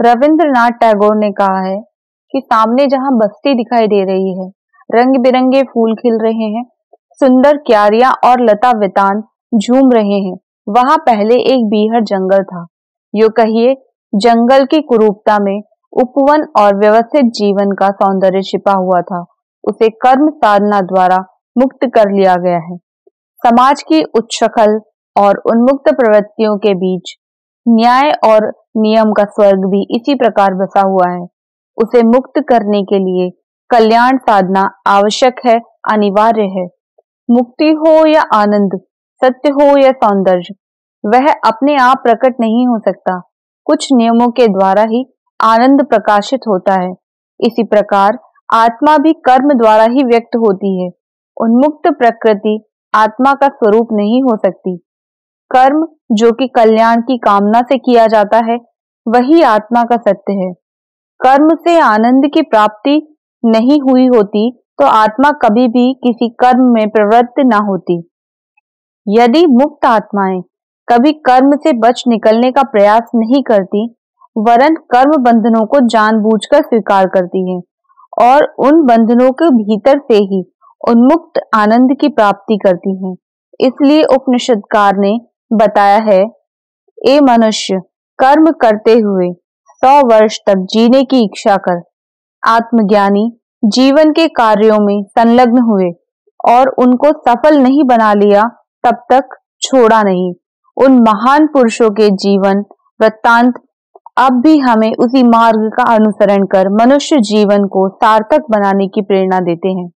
रविंद्रनाथ टैगोर ने कहा है कि सामने जहां बस्ती दिखाई दे रही है, रंग बिरंगे फूल खिल रहे हैं, सुंदर क्यारियां और लता वितान झूम रहे हैं, वहां पहले एक बीहड़ जंगल था। यो कहिए, जंगल की कुरूपता में उपवन और व्यवस्थित जीवन का सौंदर्य छिपा हुआ था। उसे कर्म साधना द्वारा मुक्त कर लिया गया है। समाज की उच्छृंखल और उन्मुक्त प्रवृत्तियों के बीच न्याय और नियम का स्वर्ग भी इसी प्रकार बसा हुआ है। उसे मुक्त करने के लिए कल्याण साधना आवश्यक है, अनिवार्य है। मुक्ति हो या आनंद, सत्य हो या सौंदर्य, वह अपने आप प्रकट नहीं हो सकता। कुछ नियमों के द्वारा ही आनंद प्रकाशित होता है। इसी प्रकार आत्मा भी कर्म द्वारा ही व्यक्त होती है। उन्मुक्त प्रकृति आत्मा का स्वरूप नहीं हो सकती। कर्म जो कि कल्याण की कामना से किया जाता है, वही आत्मा का सत्य है। कर्म से आनंद की प्राप्ति नहीं हुई होती तो आत्मा कभी भी किसी कर्म में प्रवृत्त न होती। यदि मुक्त आत्माएं कभी कर्म से बच निकलने का प्रयास नहीं करती, वरन कर्म बंधनों को जानबूझकर स्वीकार करती हैं और उन बंधनों के भीतर से ही उन्मुक्त आनंद की प्राप्ति करती हैं। इसलिए उपनिषदकार ने बताया है, ए मनुष्य, कर्म करते हुए 100 वर्ष तक जीने की इच्छा कर। आत्मज्ञानी जीवन के कार्यों में संलग्न हुए और उनको सफल नहीं बना लिया, तब तक छोड़ा नहीं। उन महान पुरुषों के जीवन वृत्तांत अब भी हमें उसी मार्ग का अनुसरण कर मनुष्य जीवन को सार्थक बनाने की प्रेरणा देते हैं।